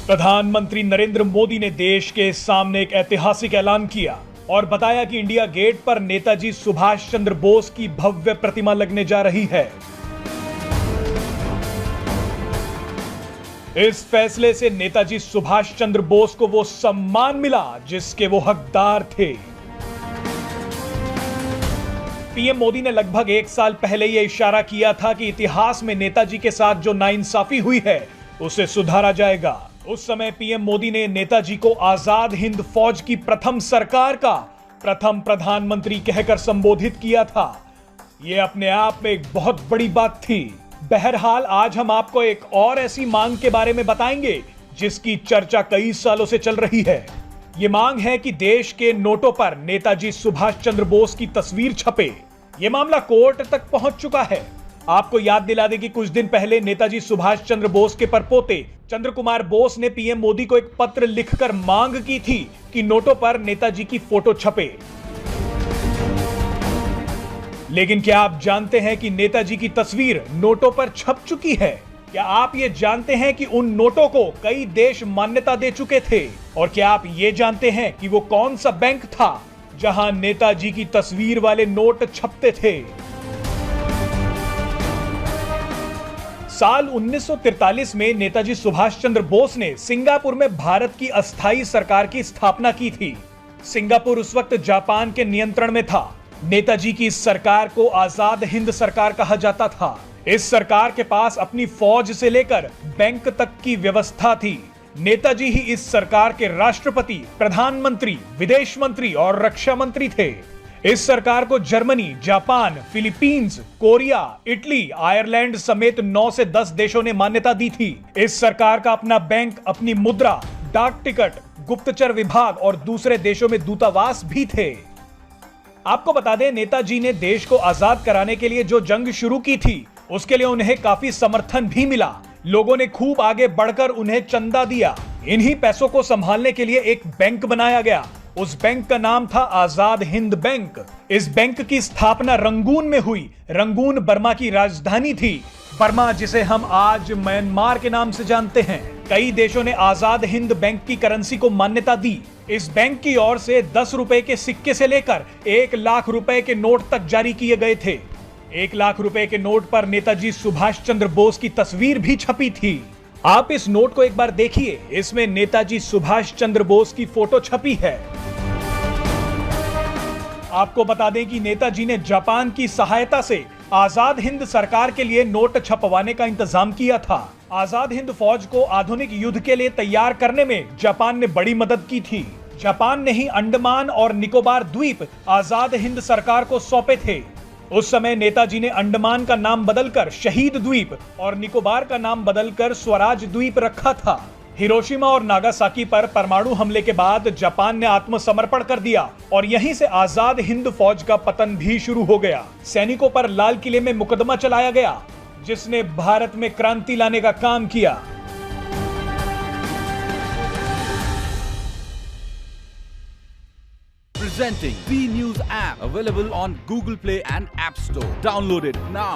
प्रधानमंत्री नरेंद्र मोदी ने देश के सामने एक ऐतिहासिक ऐलान किया और बताया कि इंडिया गेट पर नेताजी सुभाष चंद्र बोस की भव्य प्रतिमा लगने जा रही है। इस फैसले से नेताजी सुभाष चंद्र बोस को वो सम्मान मिला जिसके वो हकदार थे। पीएम मोदी ने लगभग एक साल पहले यह इशारा किया था कि इतिहास में नेताजी के साथ जो नाइंसाफी हुई है उसे सुधारा जाएगा। उस समय पीएम मोदी ने नेताजी को आजाद हिंद फौज की प्रथम सरकार का प्रथम प्रधानमंत्री कहकर संबोधित किया था। यह अपने आप में एक बहुत बड़ी बात थी। बहरहाल आज हम आपको एक और ऐसी मांग के बारे में बताएंगे जिसकी चर्चा कई सालों से चल रही है। ये मांग है कि देश के नोटों पर नेताजी सुभाष चंद्र बोस की तस्वीर छपे। ये मामला कोर्ट तक पहुंच चुका है। आपको याद दिला दें कि कुछ दिन पहले नेताजी सुभाष चंद्र बोस के परपोते चंद्र कुमार बोस ने पीएम मोदी को एक पत्र लिखकर मांग की थी कि नोटों पर नेताजी की फोटो छपे। लेकिन क्या आप जानते हैं कि नेताजी की तस्वीर नोटों पर छप चुकी है? क्या आप ये जानते हैं कि उन नोटों को कई देश मान्यता दे चुके थे? और क्या आप ये जानते हैं कि वो कौन सा बैंक था जहां नेताजी की तस्वीर वाले नोट छपते थे? साल 1943 में नेताजी सुभाष चंद्र बोस ने सिंगापुर में भारत की अस्थायी सरकार की स्थापना की थी। सिंगापुर उस वक्त जापान के नियंत्रण में था। नेताजी की इस सरकार को आजाद हिंद सरकार कहा जाता था। इस सरकार के पास अपनी फौज से लेकर बैंक तक की व्यवस्था थी। नेताजी ही इस सरकार के राष्ट्रपति, प्रधानमंत्री, विदेश मंत्री और रक्षा मंत्री थे। इस सरकार को Germany, Japan, Philippines, Korea, Italy, Ireland समेत 9 से 10 देशों ने मान्यता दी थी। इस सरकार का अपना बैंक, अपनी मुद्रा, डाक टिकट, गुप्तचर विभाग और दूसरे देशों में दूतावास भी थे। आपको बता दें, नेताजी ने देश को आजाद कराने के लिए जो जंग शुरू की थी उसके लिए उन्हें काफी समर्थन भी मिला। लोगों ने खूब आगे बढ़कर उन्हें चंदा दिया। इन्हीं पैसों को संभालने के लिए एक बैंक बनाया गया। उस बैंक का नाम था आजाद हिंद बैंक। इस बैंक की स्थापना रंगून में हुई। रंगून बर्मा की राजधानी थी। बर्मा जिसे हम आज म्यांमार के नाम से जानते हैं। कई देशों ने आजाद हिंद बैंक की करेंसी को मान्यता दी। इस बैंक की ओर से 10 रुपए के सिक्के से लेकर 1 लाख रुपए के नोट तक जारी किए गए थे। 1 लाख रुपए के नोट पर नेताजी सुभाष चंद्र बोस की तस्वीर भी छपी थी। आप इस नोट को एक बार देखिए। इसमें नेताजी सुभाष चंद्र बोस की फोटो छपी है। आपको बता दें कि नेताजी ने जापान की सहायता से आजाद हिंद सरकार के लिए नोट छपवाने का इंतजाम किया था। आजाद हिंद फौज को आधुनिक युद्ध के लिए तैयार करने में जापान ने बड़ी मदद की थी। जापान ने ही अंडमान और निकोबार द्वीप आजाद हिंद सरकार को सौंपे थे। उस समय नेताजी ने अंडमान का नाम बदलकर शहीद द्वीप और निकोबार का नाम बदलकर स्वराज द्वीप रखा था। हिरोशिमा और नागासाकी पर परमाणु हमले के बाद जापान ने आत्मसमर्पण कर दिया और यहीं से आजाद हिंद फौज का पतन भी शुरू हो गया। सैनिकों पर लाल किले में मुकदमा चलाया गया जिसने भारत में क्रांति लाने का काम किया। Presenting B News app available on Google Play and App Store. Download it now.